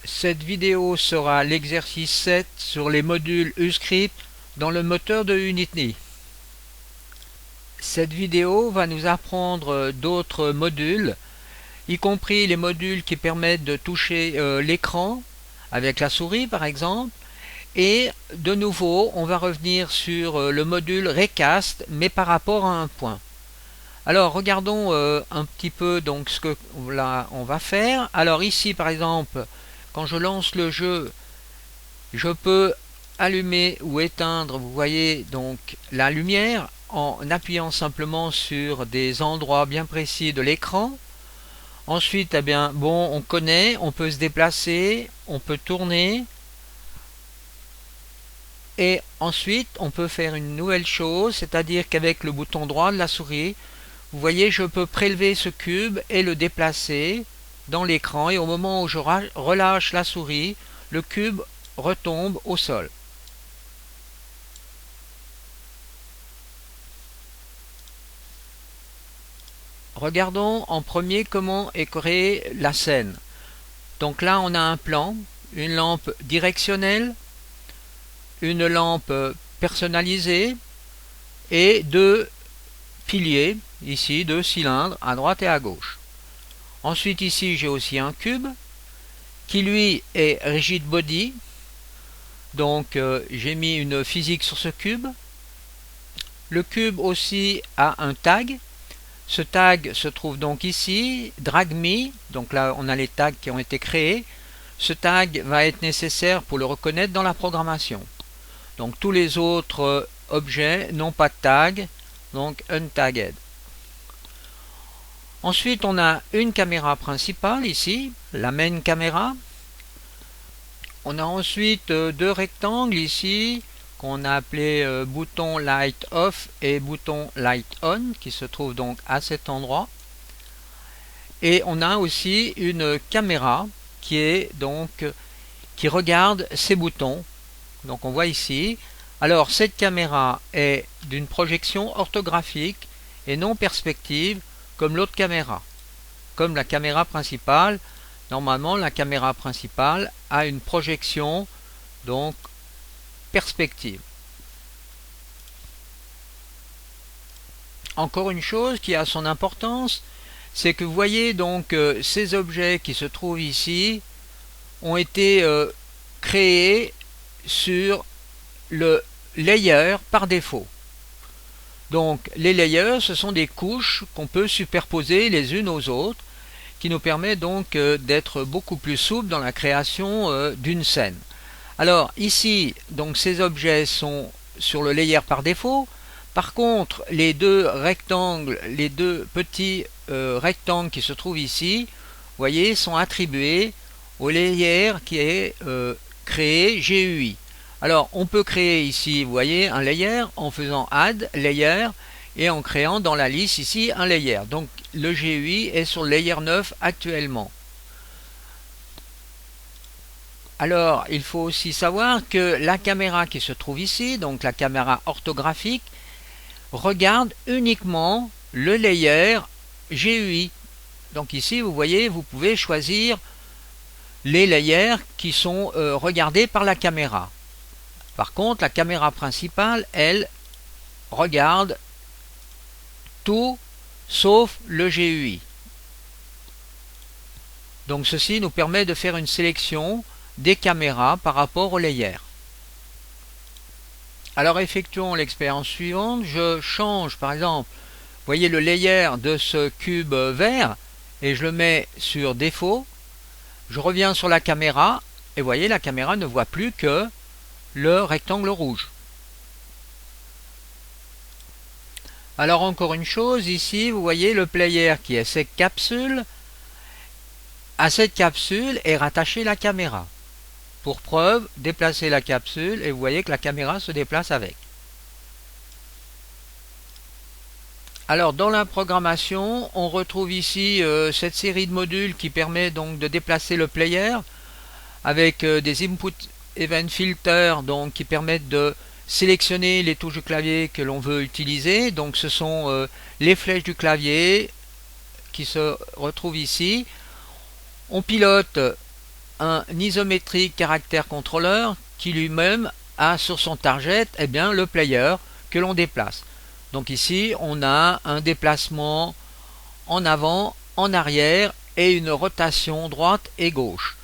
Cette vidéo sera l'exercice 7 sur les modules Uscript dans le moteur de Unity. Cette vidéo va nous apprendre d'autres modules, y compris les modules qui permettent de toucher l'écran avec la souris par exemple. Et de nouveau, on va revenir sur le module Recast, mais par rapport à un point. Alors regardons un petit peu donc ce que là on va faire. Alors ici par exemple, quand je lance le jeu, je peux allumer ou éteindre, vous voyez donc la lumière en appuyant simplement sur des endroits bien précis de l'écran. Ensuite, eh bien, bon, on connaît, on peut se déplacer, on peut tourner. Et ensuite, on peut faire une nouvelle chose, c'est-à-dire qu'avec le bouton droit de la souris, vous voyez, je peux prélever ce cube et le déplacer dans l'écran. Et au moment où je relâche la souris, le cube retombe au sol. Regardons en premier comment est créée la scène. Donc là, on a un plan, une lampe directionnelle, une lampe personnalisée et deux piliers, ici deux cylindres à droite et à gauche. Ensuite ici j'ai aussi un cube qui lui est rigid body, donc j'ai mis une physique sur ce cube. Le cube aussi a un tag. Ce tag se trouve donc ici, drag me, donc là on a les tags qui ont été créés. Ce tag va être nécessaire pour le reconnaître dans la programmation. Donc tous les autres objets n'ont pas de tag, donc untagged. Ensuite on a une caméra principale ici, la main caméra. On a ensuite deux rectangles ici qu'on a appelé bouton light off et bouton light on qui se trouvent donc à cet endroit. Et on a aussi une caméra qui est donc qui regarde ces boutons. Donc on voit ici. Alors cette caméra est d'une projection orthographique et non perspective comme l'autre caméra. Comme la caméra principale, normalement la caméra principale a une projection donc perspective. Encore une chose qui a son importance, c'est que vous voyez donc ces objets qui se trouvent ici ont été créés sur le layer par défaut. Donc les layers, ce sont des couches qu'on peut superposer les unes aux autres, qui nous permet donc d'être beaucoup plus souple dans la création d'une scène. Alors ici, donc ces objets sont sur le layer par défaut. Par contre, les deux rectangles, les deux petits rectangles qui se trouvent ici, vous voyez, sont attribués au layer qui est créé GUI. Alors, on peut créer ici, vous voyez, un layer en faisant add layer et en créant dans la liste ici un layer. Donc, le GUI est sur le layer 9 actuellement. Alors, il faut aussi savoir que la caméra qui se trouve ici, donc la caméra orthographique, regarde uniquement le layer GUI. Donc ici, vous voyez, vous pouvez choisir les layers qui sont regardés par la caméra. Par contre, la caméra principale, elle, regarde tout sauf le GUI. Donc ceci nous permet de faire une sélection des caméras par rapport au layer. Alors effectuons l'expérience suivante. Je change par exemple, vous voyez le layer de ce cube vert et je le mets sur défaut. Je reviens sur la caméra et vous voyez la caméra ne voit plus que le rectangle rouge. Alors encore une chose, ici vous voyez le player qui est cette capsule. À cette capsule est rattachée la caméra. Pour preuve, déplacez la capsule et vous voyez que la caméra se déplace avec. Alors dans la programmation, on retrouve ici cette série de modules qui permet donc de déplacer le player avec des input event filters donc qui permettent de sélectionner les touches du clavier que l'on veut utiliser. Donc ce sont les flèches du clavier qui se retrouvent ici. On pilote un isométrique caractère contrôleur qui lui-même a sur son target le player que l'on déplace. Donc ici on a un déplacement en avant, en arrière et une rotation droite et gauche.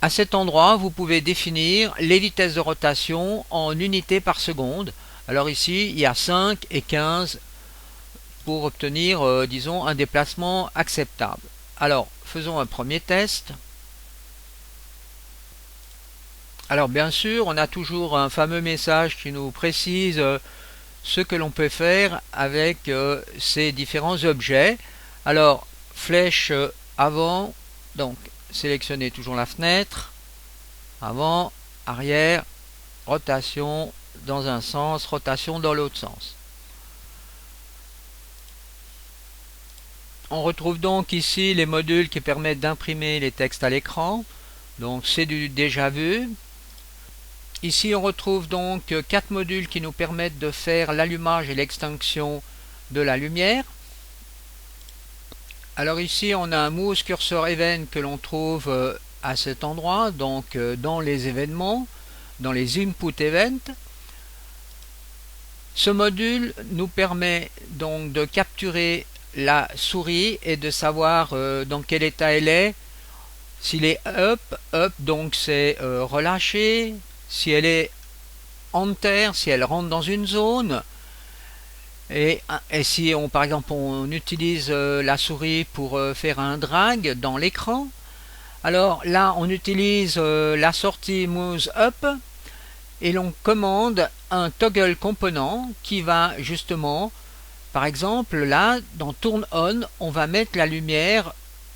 À cet endroit, vous pouvez définir les vitesses de rotation en unités par seconde. Alors ici, il y a 5 et 15 pour obtenir, disons, un déplacement acceptable. Alors, faisons un premier test. Alors, bien sûr, on a toujours un fameux message qui nous précise ce que l'on peut faire avec ces différents objets. Alors, flèche avant, donc sélectionnez toujours la fenêtre, avant, arrière, rotation dans un sens, rotation dans l'autre sens. On retrouve donc ici les modules qui permettent d'imprimer les textes à l'écran. Donc c'est du déjà vu. Ici on retrouve donc 4 modules qui nous permettent de faire l'allumage et l'extinction de la lumière. Alors ici on a un Mouse Cursor Event que l'on trouve à cet endroit, donc dans les événements, dans les Input Events. Ce module nous permet donc de capturer la souris et de savoir dans quel état elle est. S'il est up donc c'est relâché. Si elle est enter, si elle rentre dans une zone. Et si on, par exemple on utilise la souris pour faire un drag dans l'écran, alors là on utilise la sortie Mouse Up et l'on commande un toggle component qui va justement, par exemple là dans Turn On, on va mettre la lumière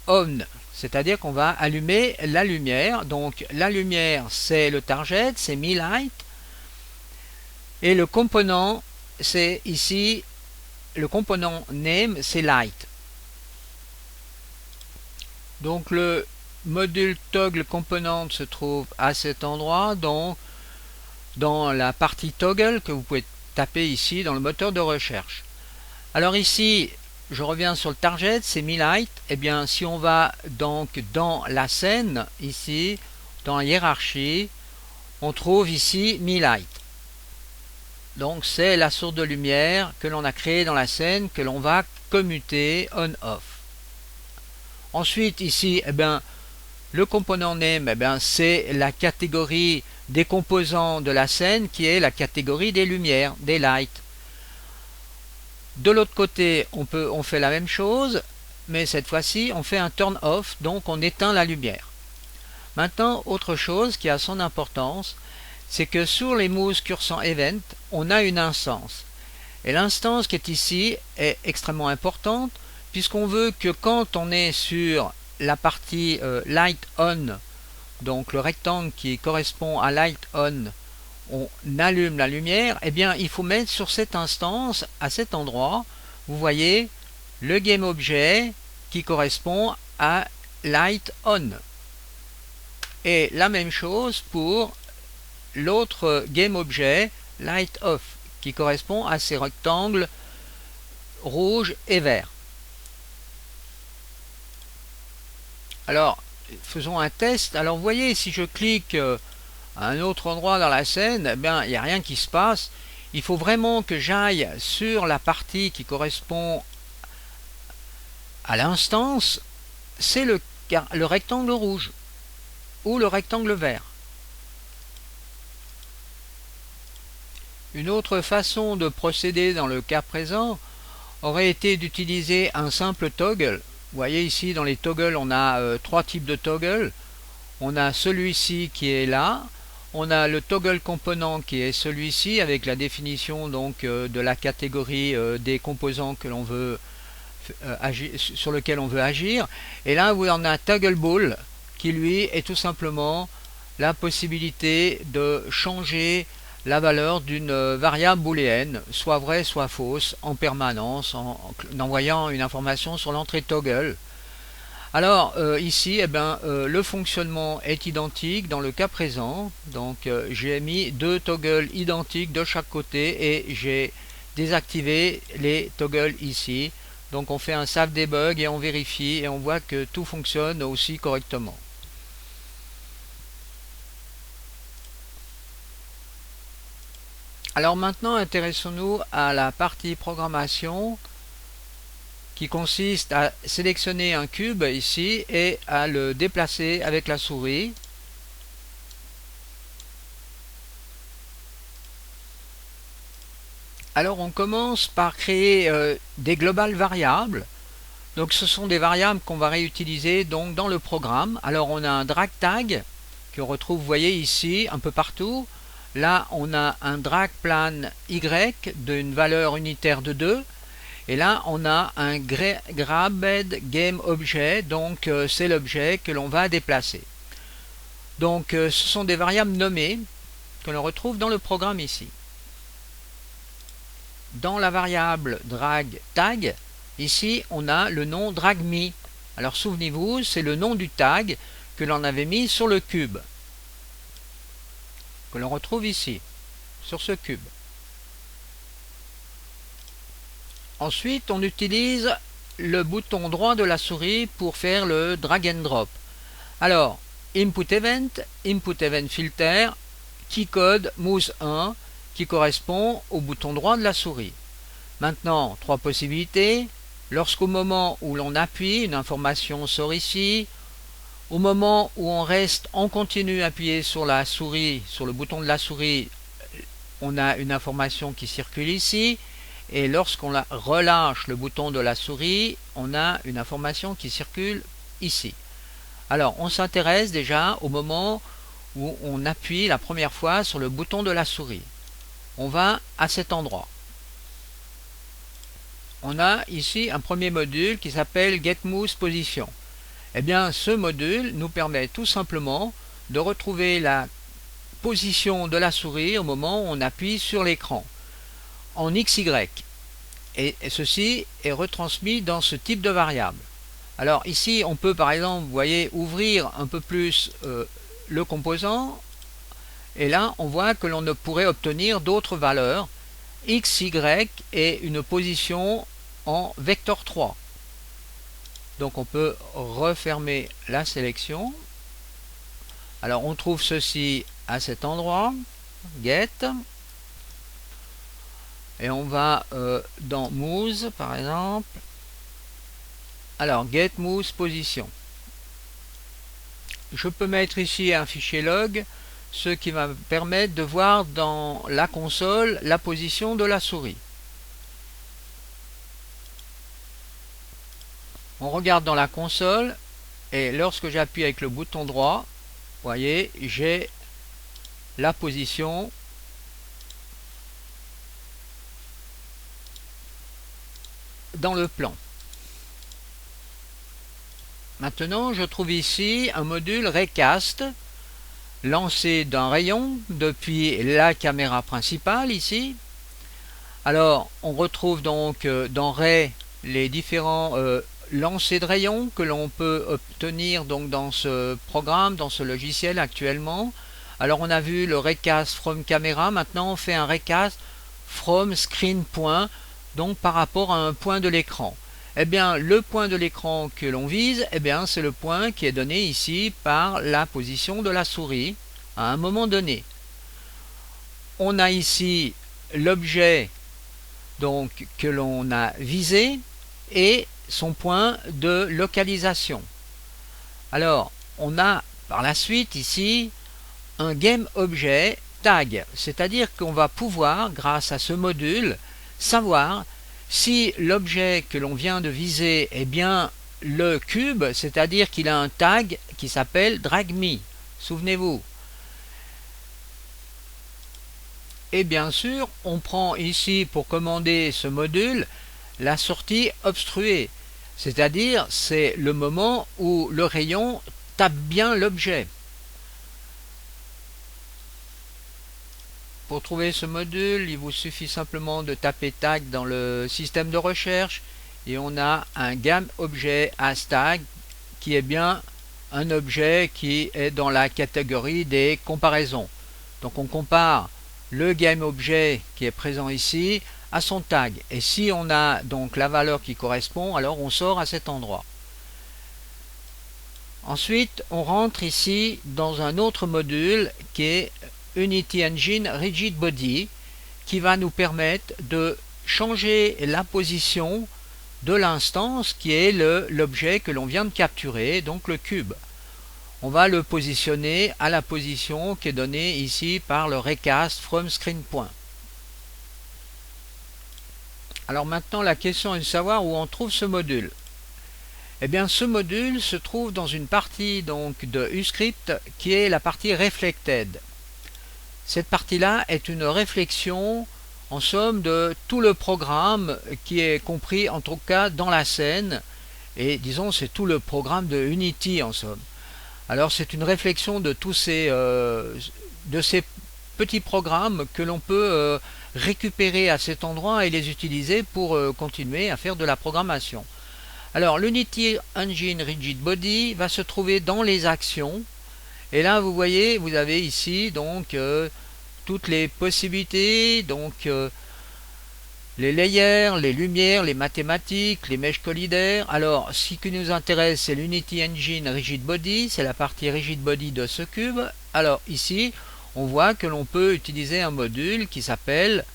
on, c'est-à-dire qu'on va allumer la lumière. Donc la lumière c'est le target, c'est Mi Light, et le component c'est ici, le component name c'est light. Donc le module toggle component se trouve à cet endroit, donc dans la partie toggle que vous pouvez taper ici dans le moteur de recherche. Alors ici je reviens sur le target, c'est Mi Light. Et bien si on va donc dans la scène ici, dans la hiérarchie, on trouve ici Mi Light. Donc c'est la source de lumière que l'on a créée dans la scène, que l'on va commuter on-off. Ensuite ici, le component name, c'est la catégorie des composants de la scène qui est la catégorie des lumières, des lights. De l'autre côté, on fait la même chose, mais cette fois-ci, on fait un turn off, donc on éteint la lumière. Maintenant, autre chose qui a son importance, c'est que sur les Mouse Cursor Event, on a une instance. Et l'instance qui est ici est extrêmement importante, puisqu'on veut que quand on est sur la partie Light On, donc le rectangle qui correspond à Light On, on allume la lumière, il faut mettre sur cette instance, à cet endroit, vous voyez, le GameObjet qui correspond à Light On. Et la même chose pour l'autre GameObjet Light Off qui correspond à ces rectangles rouge et vert. Alors faisons un test. Alors vous voyez, si je clique à un autre endroit dans la scène, il n'y a rien qui se passe. Il faut vraiment que j'aille sur la partie qui correspond à l'instance, c'est le rectangle rouge ou le rectangle vert. Une autre façon de procéder dans le cas présent aurait été d'utiliser un simple toggle. Vous voyez ici dans les toggles on a 3 types de toggles. On a celui-ci qui est là, on a le toggle component qui est celui-ci avec la définition donc de la catégorie des composants que l'on veut sur lequel on veut agir, et là où on a un toggle ball qui lui est tout simplement la possibilité de changer la valeur d'une variable booléenne, soit vraie soit fausse, en permanence, en envoyant une information sur l'entrée toggle. Alors ici, le fonctionnement est identique dans le cas présent. Donc j'ai mis 2 toggles identiques de chaque côté et j'ai désactivé les toggles ici. Donc on fait un salve debug et on vérifie et on voit que tout fonctionne aussi correctement. Alors maintenant, intéressons-nous à la partie programmation qui consiste à sélectionner un cube ici et à le déplacer avec la souris. Alors on commence par créer des global variables. Donc ce sont des variables qu'on va réutiliser donc dans le programme. Alors on a un drag tag qu'on retrouve, vous voyez ici, un peu partout. Là on a un drag plan y d'une valeur unitaire de 2. Et là on a un grabbed game objet, donc c'est l'objet que l'on va déplacer. Donc ce sont des variables nommées que l'on retrouve dans le programme ici. Dans la variable drag tag, ici on a le nom drag_me. Alors souvenez-vous, c'est le nom du tag que l'on avait mis sur le cube, que l'on retrouve ici, sur ce cube. Ensuite, on utilise le bouton droit de la souris pour faire le drag and drop. Alors, input event filter, keycode mouse 1, qui correspond au bouton droit de la souris. Maintenant, trois possibilités. Lorsqu'au moment où l'on appuie, une information sort ici. Au moment où on reste en continu appuyé sur la souris, sur le bouton de la souris, on a une information qui circule ici. Et lorsqu'on relâche le bouton de la souris, on a une information qui circule ici. Alors, on s'intéresse déjà au moment où on appuie la première fois sur le bouton de la souris. On va à cet endroit. On a ici un premier module qui s'appelle getMousePosition. Eh bien, ce module nous permet tout simplement de retrouver la position de la souris au moment où on appuie sur l'écran en XY. Et ceci est retransmis dans ce type de variable. Alors ici, on peut par exemple, vous voyez, ouvrir un peu plus le composant. Et là, on voit que l'on ne pourrait obtenir d'autres valeurs, x, y et une position en vecteur 3. Donc on peut refermer la sélection. Alors on trouve ceci à cet endroit, get. Et on va dans mouse par exemple. Alors get mouse position. Je peux mettre ici un fichier log, ce qui va me permettre de voir dans la console la position de la souris. On regarde dans la console et lorsque j'appuie avec le bouton droit, vous voyez, j'ai la position dans le plan. Maintenant, je trouve ici un module Raycast lancé d'un rayon depuis la caméra principale ici. Alors, on retrouve donc dans Ray les différents lancers de rayons que l'on peut obtenir donc dans ce programme, dans ce logiciel actuellement. Alors, on a vu le Raycast from camera. Maintenant, on fait un Raycast from screen point, donc par rapport à un point de l'écran. Eh bien, le point de l'écran que l'on vise, eh bien, c'est le point qui est donné ici par la position de la souris à un moment donné. On a ici l'objet donc que l'on a visé et son point de localisation. Alors, on a par la suite ici un GameObjet tag, c'est-à-dire qu'on va pouvoir, grâce à ce module, savoir si l'objet que l'on vient de viser est bien le cube, c'est-à-dire qu'il a un tag qui s'appelle drag_me. Souvenez-vous. Et bien sûr, on prend ici pour commander ce module la sortie obstruée, c'est-à-dire c'est le moment où le rayon tape bien l'objet. Pour trouver ce module, il vous suffit simplement de taper tag dans le système de recherche et on a un GameObjet as tag qui est bien un objet qui est dans la catégorie des comparaisons. Donc on compare le GameObjet qui est présent ici à son tag. Et si on a donc la valeur qui correspond, alors on sort à cet endroit. Ensuite, on rentre ici dans un autre module qui est Unity Engine Rigid Body, qui va nous permettre de changer la position de l'instance qui est l'objet que l'on vient de capturer, donc le cube. On va le positionner à la position qui est donnée ici par le recast from screen point. Alors maintenant la question est de savoir où on trouve ce module. Eh bien ce module se trouve dans une partie donc de UScript qui est la partie reflected. Cette partie-là est une réflexion en somme de tout le programme qui est compris en tout cas dans la scène, et disons c'est tout le programme de Unity en somme. Alors c'est une réflexion de tous ces petits programmes que l'on peut récupérer à cet endroit et les utiliser pour continuer à faire de la programmation. Alors l'Unity Engine Rigid Body va se trouver dans les actions, et là vous voyez, vous avez ici donc toutes les possibilités, donc les layers, les lumières, les mathématiques, les mèches collidaires. Alors ce qui nous intéresse c'est l'Unity Engine Rigid Body, c'est la partie Rigid Body de ce cube. Alors ici on voit que l'on peut utiliser un module qui s'appelle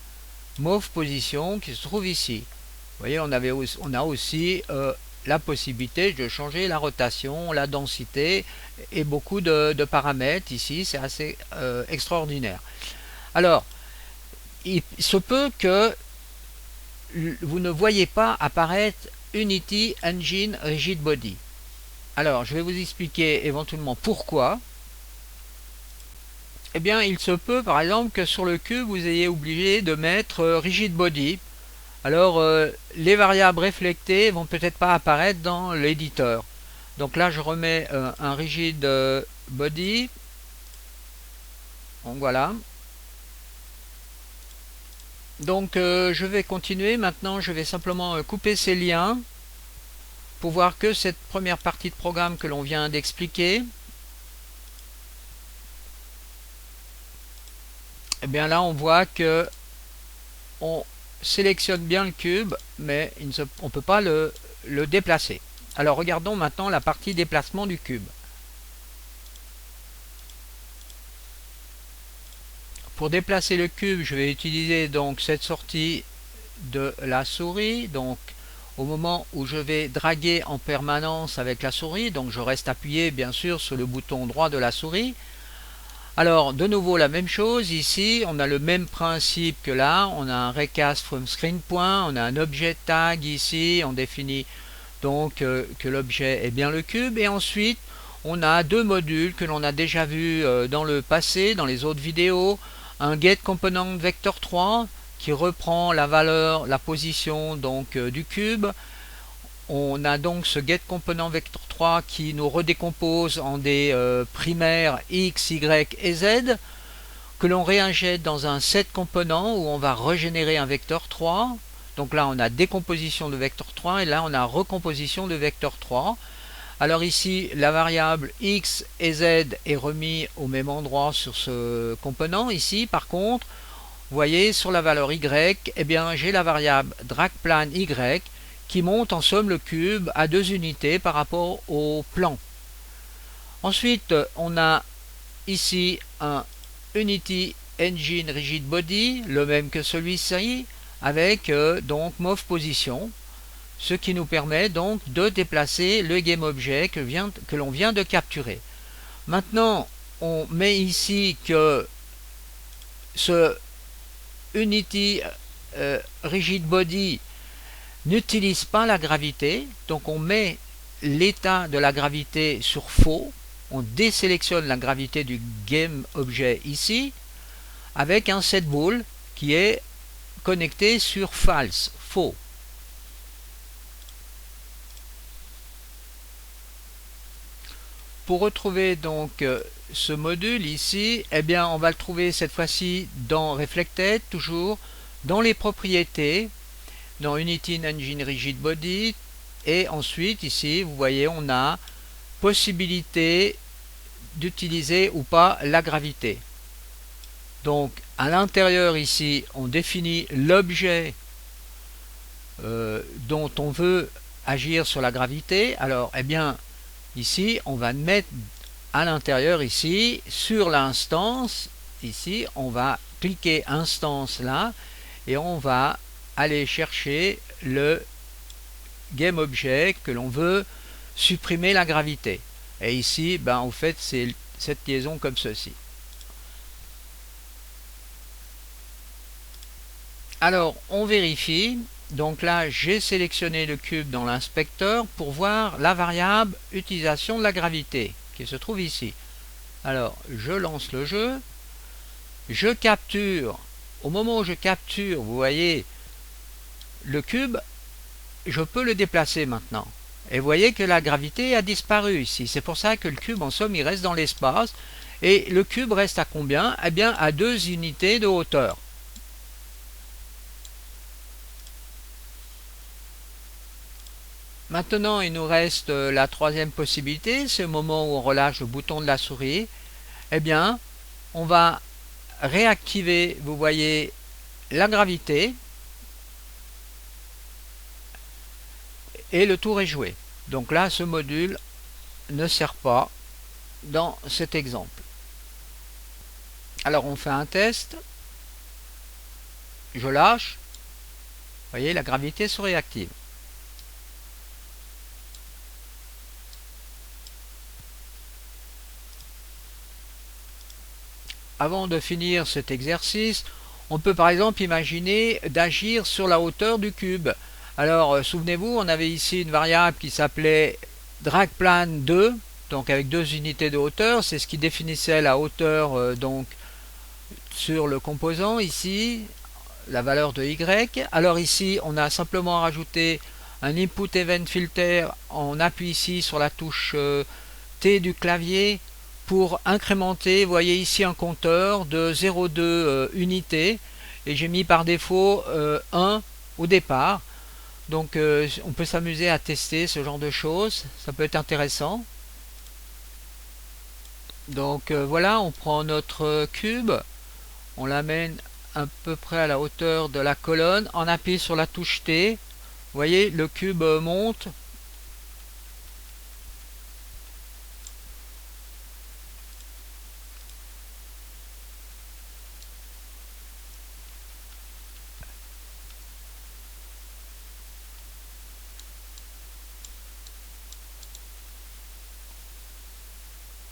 Move Position qui se trouve ici. Vous voyez, on a aussi la possibilité de changer la rotation, la densité et beaucoup de paramètres ici, c'est assez extraordinaire. Alors, il se peut que vous ne voyez pas apparaître Unity Engine Rigid Body. Alors, je vais vous expliquer éventuellement pourquoi. Eh bien, il se peut par exemple que sur le cube, vous ayez oublié de mettre Rigid Body. Alors, les variables réflectées vont peut-être pas apparaître dans l'éditeur. Donc là, je remets un Rigid Body. Donc voilà. Donc je vais continuer. Maintenant, je vais simplement couper ces liens pour voir que cette première partie de programme que l'on vient d'expliquer. Et bien là, on voit que on sélectionne bien le cube, mais on ne peut pas le déplacer. Alors regardons maintenant la partie déplacement du cube. Pour déplacer le cube, je vais utiliser donc cette sortie de la souris. Donc au moment où je vais draguer en permanence avec la souris, donc je reste appuyé bien sûr sur le bouton droit de la souris. Alors de nouveau la même chose, ici on a le même principe que là, on a un recast from screen point, on a un objet tag ici, on définit donc que l'objet est bien le cube, et ensuite on a deux modules que l'on a déjà vus dans le passé, dans les autres vidéos. Un getComponentVector3 qui reprend la valeur, la position donc du cube. On a donc ce getComponentVector3 qui nous redécompose en des primaires x, y et z que l'on réinjecte dans un setComponent où on va régénérer un vecteur 3. Donc là on a décomposition de vecteur 3 et là on a recomposition de vecteur 3. Alors ici la variable x et z est remis au même endroit sur ce component. Ici par contre, vous voyez sur la valeur y, eh bien j'ai la variable dragPlan y qui monte en somme le cube à 2 unités par rapport au plan. Ensuite on a ici un Unity Engine Rigid Body, le même que celui-ci, avec donc Move Position, ce qui nous permet donc de déplacer le GameObjet que l'on vient de capturer. Maintenant on met ici que ce Unity Rigid Body n'utilise pas la gravité, donc on met l'état de la gravité sur faux, on désélectionne la gravité du GameObjet ici, avec un setBall qui est connecté sur false, faux. Pour retrouver donc ce module ici, eh bien on va le trouver cette fois-ci dans Reflected, toujours dans les propriétés, dans Unity Engine Rigid Body, et ensuite ici vous voyez on a possibilité d'utiliser ou pas la gravité. Donc à l'intérieur ici on définit l'objet dont on veut agir sur la gravité. Alors eh bien ici on va mettre à l'intérieur ici sur l'instance, ici on va cliquer instance là et on va aller chercher le GameObject que l'on veut supprimer la gravité. Et ici, en fait, c'est cette liaison comme ceci. Alors, on vérifie. Donc là, j'ai sélectionné le cube dans l'inspecteur pour voir la variable utilisation de la gravité qui se trouve ici. Alors, je lance le jeu. Je capture. Au moment où je capture, vous voyez, le cube, je peux le déplacer maintenant. Et vous voyez que la gravité a disparu ici. C'est pour ça que le cube, en somme, il reste dans l'espace. Et le cube reste à combien? Eh bien, à 2 unités de hauteur. Maintenant, il nous reste la troisième possibilité. C'est le moment où on relâche le bouton de la souris. Eh bien, on va réactiver, vous voyez, la gravité. Et le tour est joué. Donc là, ce module ne sert pas dans cet exemple. Alors on fait un test. Je lâche. Vous voyez, la gravité se réactive. Avant de finir cet exercice, on peut par exemple imaginer d'agir sur la hauteur du cube. Alors souvenez-vous, on avait ici une variable qui s'appelait dragPlan2, donc avec 2 unités de hauteur. C'est ce qui définissait la hauteur donc sur le composant ici, la valeur de y. Alors ici, on a simplement rajouté un input event filter. On appuie ici sur la touche T du clavier pour incrémenter. Vous voyez ici un compteur de 0,2 unités et j'ai mis par défaut 1 au départ. Donc on peut s'amuser à tester ce genre de choses, ça peut être intéressant. Donc voilà, on prend notre cube, on l'amène à peu près à la hauteur de la colonne, on appuie sur la touche T, vous voyez le cube monte.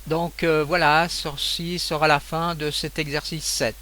Donc voilà, ceci sera la fin de cet exercice 7.